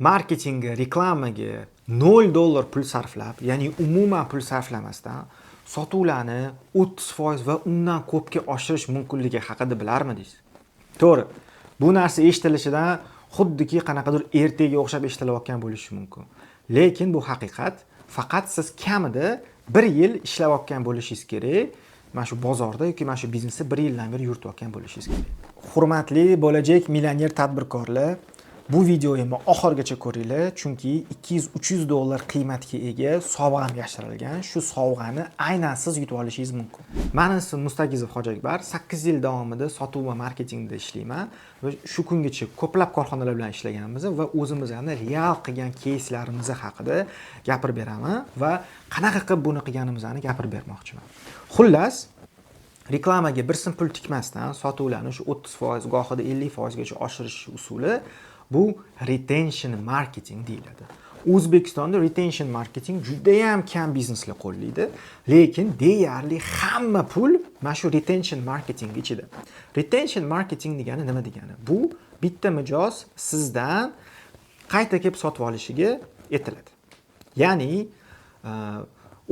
marketingga, reklamaga $0 pul sarflab, ya'ni umuman pul sarflamasdan sotuvlarni 30% va undan ko'pga oshirish mumkinligi haqida bilarmidingiz? To'g'ri. Bu narsa eshitilishidan xuddiki qanaqadir ertaga o'xshab eshitilayotgan bo'lishi mumkin. Lekin bu haqiqat. Faqat siz kamida 1 yil ishlayotgan bo'lishingiz kerak. Mana shu bozorda yoki mana shu biznesni 1 yildan beri yuritayotgan bo'lishingiz kerak. Hurmatli bo'lajak millioner tadbirkorlar, bu videoyimni oxirigacha ko'ringlar, chunki $200-300 qiymatga ega sovg'am yashirilgan. Shu sovg'ani aynan siz yutib olishingiz mumkin. Men ismim Mustaqizov Hojiakbar, 8 yil davomida sotuv va marketingda ishlayman va shu kungacha ko'plab korxonalar bilan ishlaganmiz va o'zimizning real qilgan keyslarimiz haqida gapirib beraman va qanaqa qilib buni qilganimizni gapirib bermoqchiman. Xullas, reklamaga bir sim pul tikmasdan sotuvlarni shu 30%, gohida 50% gacha oshirish usuli bu retention marketing deyiladi. O'zbekistonda retention marketing juda ham kam bizneslar qo'llaydi, lekin deyarli hamma pul mana shu retention marketing ichida. Retention marketing degani nima degani? Bu bitta mijoz sizdan qayta kelib sotib olishiga etiladi. Ya'ni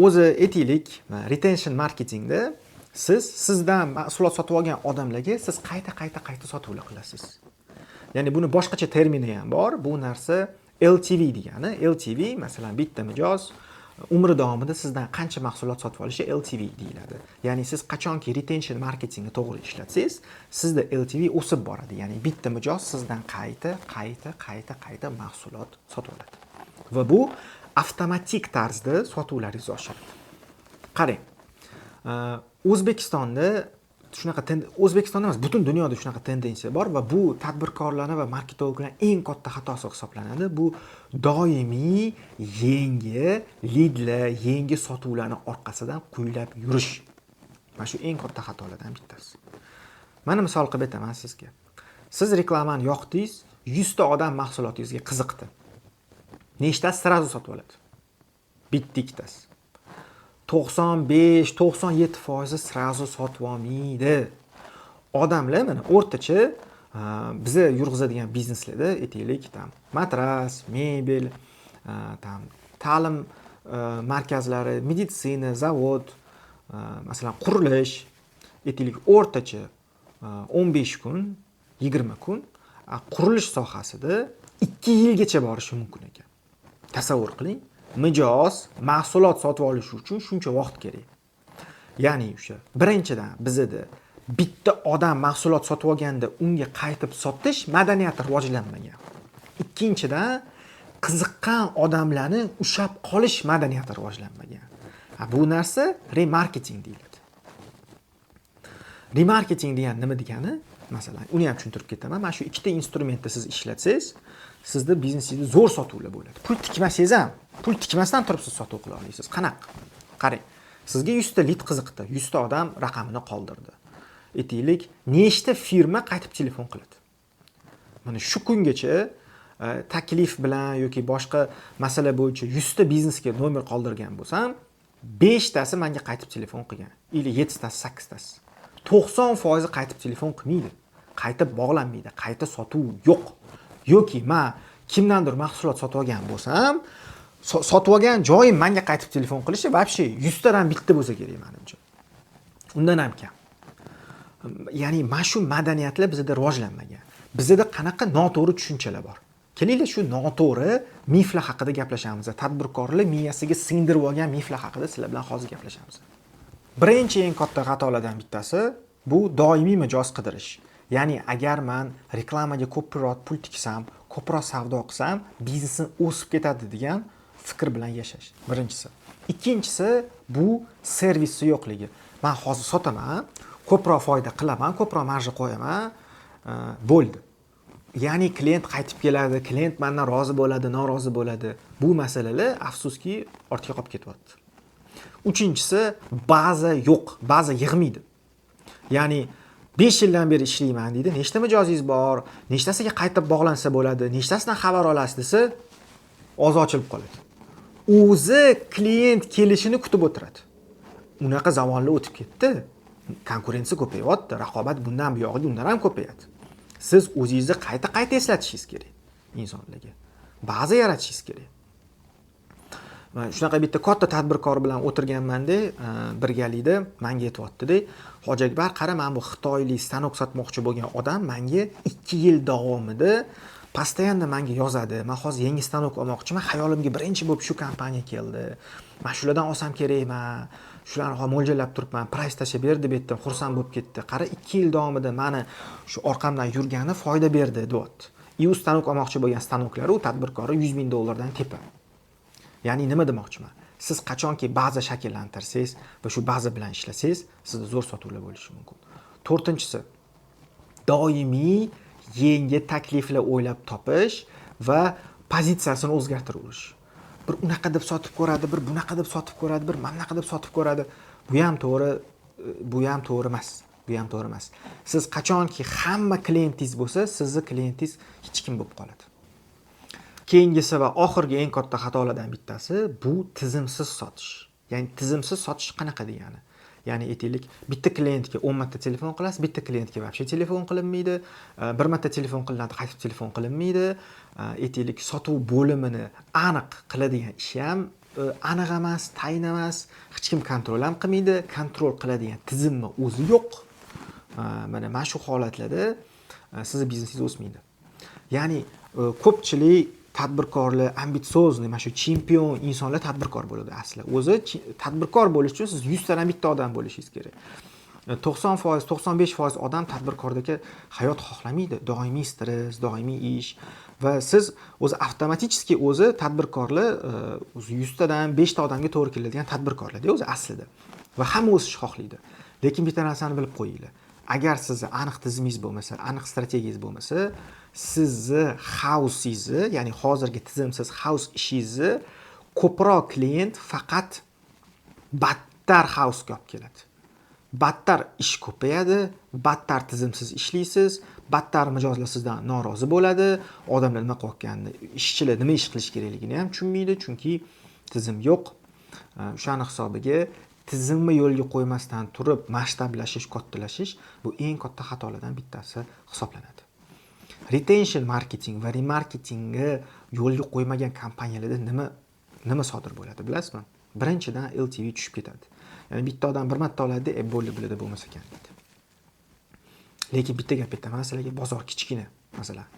o'zi aytaylik, retention marketingda sizdan mahsulot sotib olgan odamlarga siz qayta sotuvlar qilasiz. Ya'ni buni boshqacha termini ham bor. Bu narsa LTV degani. LTV masalan bitta mijoz umri davomida sizdan qancha mahsulot sotib olishi LTV deyiladi. Ya'ni siz qachonki retention marketingni to'g'ri ishlatsangiz, sizda LTV o'sib boradi. Ya'ni bitta mijoz sizdan qayta mahsulot sotib oladi. Va bu avtomatik tarzda sotuvlaringiz oshadi. Qarang. O'zbekistonda emas, butun dunyoda shunaqa tendensiya bor va bu tadbirkorlarning va marketologlarning eng katta xatosi hisoblanadi. Bu doimiy yangi leadlar, yangi sotuvlarning orqasidan quylab yurish. Mana shu eng katta xatolardan bittasi. Mana misol qilib aytaman sizga. Siz reklamani yoqdingiz, 100 ta odam mahsulotingizga qiziqdi. Nechtasi sirazu sotib oladi? Bitta ikkitasi. 95-97% sirazu sotib olmaydi. Odamlar mana o'rtacha biza yurg'izadigan bizneslarda aytaylik, matras, mebel, ta'lim markazlari, meditsina, zavod, masalan qurilish, aytaylik o'rtacha 15 kun, 20 kun qurilish sohasida 2 yilgacha borishi mumkin ekan. Tasavvur qiling. Mijoz mahsulot sotib olish uchun shuncha vaqt kerak. Ya'ni o'sha birinchidan bizda bitta odam mahsulot sotib olganda unga qaytib sotish madaniyati rivojlanmagan. Ikkinchidan qiziqqan odamlarni ushlab qolish madaniyati rivojlanmagan. Bu narsa remarketing deyiladi. Remarketing degani nima degani? Masalan, uni ham tushuntirib ketaman. Mana shu ikkita instrumentni siz ishlatsangiz, sizda biznesingizda zo'r sotuvlar bo'ladi. Pul tikmasangiz ham, pul tikmasdan turib siz sotuv qila olasiz. Qanaqa? Qarang, sizga 100 ta lead qiziqdi, 100 ta odam raqamini qoldirdi. Aytaylik, nechta firma qaytib telefon qiladi? Mana shu kungacha taklif bilan yoki boshqa masala bo'yicha 100 ta biznesga nomer qoldirgan bo'lsam, 5 tasi menga qaytib telefon qilgan. Ili 7 tasi, 8 tasi. 90% qaytib telefon qilmaydi. Qaytib bog'lanmaydi. Qayta sotuv yo'q. Yoki men kimdandir mahsulot sotib olgan bo'lsam, sotib olgan joyim menga qaytib telefon qilishi вообще 100 tadan bitta bo'lsa kerak menimcha. Undan ham kam. Ya'ni mana shu madaniyatlar bizda rivojlanmagan. Bizda qanaqa noto'g'ri tushunchalar bor. Kelinglar shu noto'g'ri miflar haqida gaplashamiz. Tadbirkorlar miyasiga singdirib olgan miflar haqida sizlar bilan hozir gaplashamiz. Birinchi eng katta xatolardan bittasi bu doimiy mijoz qidirish. Ya'ni agar men reklamaga ko'proq pul tiksam, ko'proq savdo qilsam, biznesim o'sib ketadi degan fikr bilan yashash. Birinchisi. Ikkinchisi bu servisni yo'qligi. Men hozir sotaman, ko'proq foyda qilaman, ko'proq marja qo'yaman, bo'ldi. Ya'ni klient qaytib keladi, klient mendan rozi bo'ladi, norozi bo'ladi. Bu masalalar afsuski ortga qolib ketyapti. Uchinchisi, baza yo'q, baza yig'maydi. Ya'ni 5 yildan beri ishlayman deydi. Nechta mijozingiz bor? Nechtasiga qaytib bog'lansa bo'ladi? Nechtasidan xabar olasiz desa, og'zi ochilib qoladi. O'zi klient kelishini kutib o'tiradi. Unaqa zamonlar o'tib ketdi. Konkurensiya ko'payyapti, raqobat bundan buyog'iga undan ham ko'payadi. Siz o'zingizni qayta eslatishingiz kerak insonlarga. baza yaratishingiz kerak. Men shunaqa bitta katta tadbirkor bilan o'tirganmanda, birgalikda menga aytayotdi-da, Hoji Akbar, qara, men bu xitoylik stanok sotmoqchi bo'lgan odam menga 2 yil davomida постоянно menga yozadi. Men hozir yangi stanok olmoqchiman, xayolimga birinchi bo'lib shu kompaniya keldi. Men shulardan olsam kerakman. Shularni mo'ljallab turibman, price tashlab ber deb aytdim, xursand bo'lib ketdi. Qara, 2 yil davomida meni shu orqamdan yurgani foyda berdi, deyapti. U stanok olmoqchi bo'lgan stanoklari u tadbirkori $100,000 dan tepa. Ya'ni nima demoqchiman? Siz qachonki baza shakllantirsangiz va shu baza bilan ishlasangiz, sizda zo'r sotuvlar bo'lishi mumkin. 4-inchisi, doimiy yangi takliflar o'ylab topish va pozitsiyasini o'zgartirish. Bir unaqa deb sotib ko'radi, bir bunaqa deb sotib ko'radi, bir mana bunaqa deb sotib ko'radi. Bu ham to'g'ri emas. Siz qachonki hamma klientingiz bo'lsa, sizning klientingiz hech kim bo'lib qoladi. Keyingisi va oxirgi eng katta xatolardan bittasi bu tizimsiz sotish. Ya'ni tizimsiz sotish qanaqa degani? Ya'ni aytaylik, bitta klientga 10 marta telefon qilasiz, bitta klientga vobshe telefon qilinmaydi, bir marta telefon qilinadi, qaytib telefon qilinmaydi. Aytaylik, sotuv bo'limini aniq qiladigan ish ham aniq emas, tayin emas, hech kim kontrol ham qilmaydi, kontrol qiladigan tizimni o'zi yo'q. Mana shu holatlarda sizni biznesingiz o'smaydi. Ya'ni ko'pchilik tadbirkorlar ambitsiozni, mana shu chempion insonlar tadbirkor bo'ladi asli. O'zi tadbirkor bo'lish uchun siz 100 tadan bitta odam bo'lishingiz kerak. 90%, 95% odam tadbirkordagi hayot xohlamaydi. Doimiy stress, doimiy ish va siz o'zi avtomatik o'zi tadbirkorlar 100 tadan 5 ta odamga to'g'ri keladigan tadbirkorlar-da o'zi aslida. Va hamma o'sish xohlaydi. Lekin bitta narsani bilib qo'yinglar. Agar sizni aniq tizimingiz bo'lmasa, aniq strategiyangiz bo'lmasa, sizni house'ingizni, ya'ni hozirgi tizimsiz house ishingizni ko'proq klient faqat battar house'ga olib keladi. Battar ish ko'payadi, battar tizimsiz ishlaysiz, battar mijozlar sizdan norozi bo'ladi, odamlar nima qilayotganini, ishchilar nima ish qilish kerakligini ham tushunmaydi, chunki tizim yo'q. O'shani hisobiga tizimni yo'lga qo'ymasdan turib masshtablashish, kattalashish bu eng katta xatolardan bittasi hisoblanadi. Retention marketing va remarketingni yo'lga qo'ymagan kompaniyalarda nima sodir bo'ladi, bilasizmi? Birinchidan LTV tushib ketadi. Ya'ni bitta odam bir marta oladi, bo'ldi bo'lmasa ekan deydi. Lekin bitta gap aytaman sizlarga, bozor kichkina, masalan.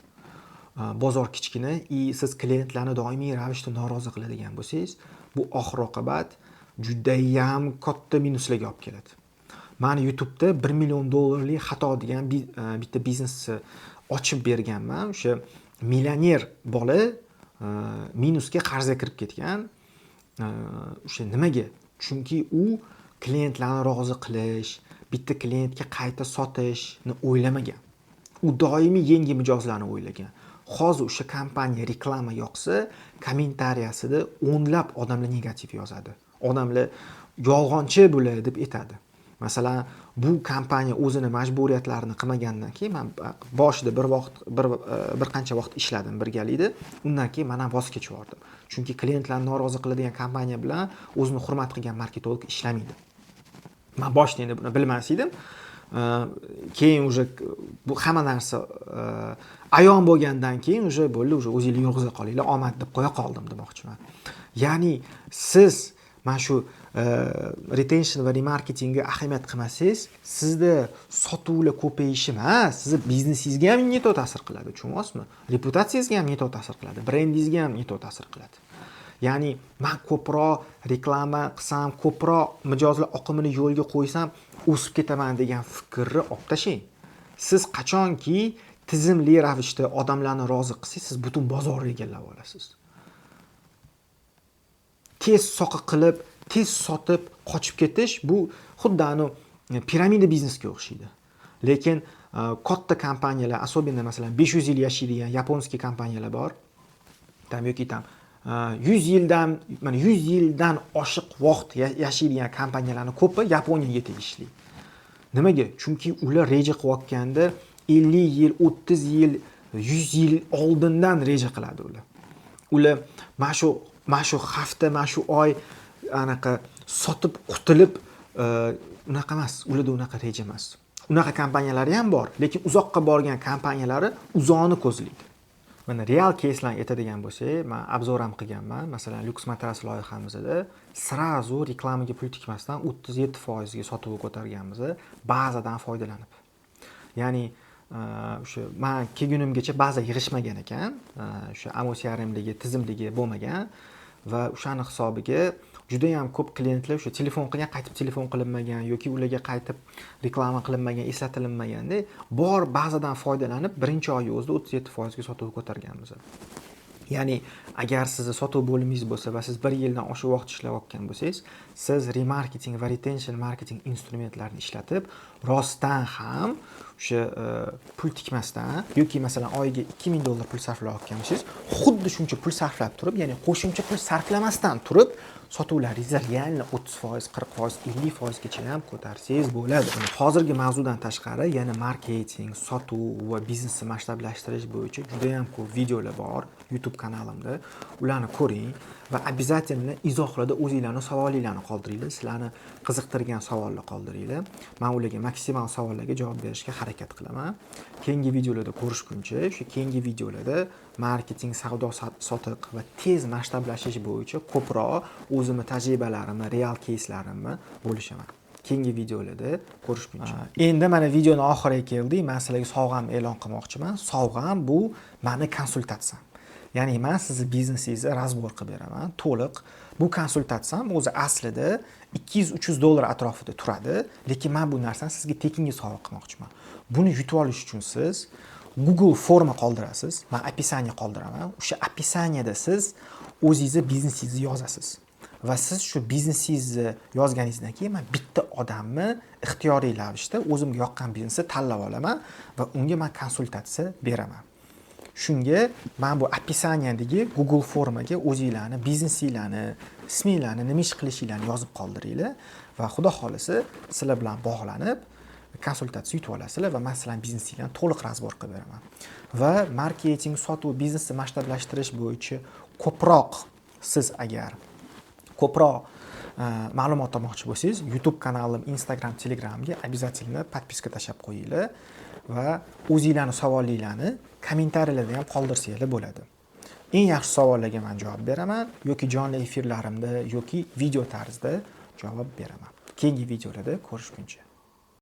Bozor kichkina, siz klientlarni doimiy ravishda norozi qiladigan bo'lsangiz, bu oxir oqibat juda ham katta minuslarga olib keladi. Meni YouTube'da $1 million xato degan bitta biznesni ochib berganman. O'sha millioner bola minusga qarzga kirib ketgan. O'sha nimaga? Chunki u klientlarni rozi qilish, bitta klientga qayta sotishni o'ylamagan. U doimiy yangi mijozlarni o'ylagan. Hozir o'sha kompaniya reklama yoqsa, kommentariyasida o'nlab odamlar negativ yozadi. Odamlar yolg'onchi bo'ladi deb aytadi. Masalan, bu kompaniya o'zini majburiyatlarini qilmagandan keyin men boshida bir qancha vaqt ishladim birgalikda. Undan keyin men ham voz kechib yubordim. Chunki klientlarni norozi qiladigan kompaniya bilan o'zini hurmat qilgan marketolog ishlamaydi. Men boshida endi buni bilmas edim. Keyin уже bu hamma narsa ayon bo'lgandan keyin уже bo'ldi, уже o'zingiz yurg'iza qolinglar, omad deb qo'ya qoldim demoqchiman. Ya'ni siz mana shu retention va remarketingga ahamiyat qilmasangiz, sizda sotuvlar ko'payishi emas, sizni biznesingizga ham negativ ta'sir qiladi, tushunyapsizmi? Reputatsiyangizga ham negativ ta'sir qiladi, brendingizga ham negativ ta'sir qiladi. Ya'ni men ko'proq reklama qilsam, ko'proq mijozlar oqimini yo'lga qo'ysam, o'sib ketaman degan fikrni olib tashlang. Siz qachonki tizimli ravishda odamlarni rozi qilsangiz, siz butun bozorni egallab olasiz. Tez soqa qilib, tez sotib, qochib ketish bu xuddi piramida biznesga o'xshaydi. Lekin katta kompaniyalar, особенно masalan 500 yil yashaydigan yaponskiy kompaniyalar bor. Yoki 100 yildan oshiq vaqt yashaydigan kompaniyalarning ko'pi Yaponiyaga tegishli. Nimaga? Chunki ular reja qilayotganda 50 yil, 30 yil, 100 yil oldindan reja qiladi ular. Ular mana shu hafta, mana shu oy anaqa sotib qutulib unaqa emas, ularda unaqa reja emas. Unaqa kompaniyalari ham bor, lekin uzoqqa borgan kompaniyalari uzoqni ko'zlaydi. Mana real caselarni aytadigan bo'lsak, men obzor ham qilganman. Masalan, Lux Matras loyihamizda srazu reklamaga pul tikmasdan 37% ga sotuvni ko'targanmiz, bazadan foydalanib. Ya'ni o'sha men kelgunimgacha baza yig'ishmagan ekan, o'sha AMO-CRMligi, tizimligi bo'lmagan va o'shani hisobiga juda ham ko'p klientlar o'sha telefon qilgan, qaytib telefon qilinmagan yoki ularga qaytib reklama qilinmagan, eslatilmaganda bor bazadan foydalanib birinchi oy o'zida 37% ga sotuvni ko'targanmiz. Ya'ni agar sizni sotuv bo'limingiz bo'lsa va siz 1 yildan oshiq vaqt ishlayotgan bo'lsangiz, siz remarketing va retention marketing instrumentlarini ishlatib, rostdan ham o'sha pul tikmasdan yoki masalan oyiga $2000 pul sarflayotgan bo'lsangiz, xuddi shuncha pul sarflab turib, ya'ni qo'shimcha pul sarflamasdan turib, sotuvlaringizni real 30%, 40%, 50% gacha ham ko'tarsangiz bo'ladi. Hozirgi mavzudan tashqari yana marketing, sotuv va biznesni masshtablashtirish bo'yicha juda ham ko'p videolar bor YouTube kanalimda. Ularni ko'ring va обязательно izohlarda o'zingizlarning savolinglarni qoldiringlar. Sizlarni qiziqtirgan savollar qoldiringlar. Men ularga maksimal savollarga javob berishga harakat qilaman. Keyingi videolarda ko'rishguncha, o'sha keyingi videolarda marketing, savdo sotiq va tez masshtablashish bo'yicha ko'proq o'zimning tajribalarimni, real кейslarimni bo'lishaman. Keyingi videolarda ko'rishguncha. Endi mana videoning oxiriga keldik. Men sizlarga sovg'am e'lon qilmoqchiman. Sovg'am bu meni konsultatsiyam. Ya'ni men sizni biznesingizni razbor qilib beraman, to'liq. Bu konsultatsiyam o'zi aslida $200-300 atrofida turadi, lekin men bu narsani sizga tekinga sovg'a qilmoqchiman. Buni yutib olish uchun siz Google forma qoldirasiz. Men описание qoldiraman. O'sha описаниеda siz o'zingizni biznesingizni yozasiz. Va siz shu biznesingizni yozganingizdan keyin men bitta odamni ixtiyoriy ravishda o'zimga yoqqan biznesni tanlab olaman va unga men konsultatsiya beraman. Shunga men bu описаниедagi Google formaga o'zingizlarni, biznesingizlarni, ismingizlarni, nima ish qilishinglarni yozib qoldiringlar va xudo xolisa sizlar bilan bog'lanib konsultatsiya yutib olasizlar va men sizlarning biznesingizlarni to'liq razbor qilib beraman. Va marketing, sotuv, biznesni masshtablashtirish bo'yicha ko'proq siz agar ko'proq ma'lumot olmoqchi bo'lsangiz, YouTube kanalim, Instagram, Telegramga обязательно подписка tashlab qo'yinglar va o'zingizlarning savollaringizni kommentariyalarda ham qoldirsanglar bo'ladi. Eng yaxshi savollarga men javob beraman yoki jonli efirlarimda yoki video tarzda javob beraman. Keyingi videolarda ko'rishguncha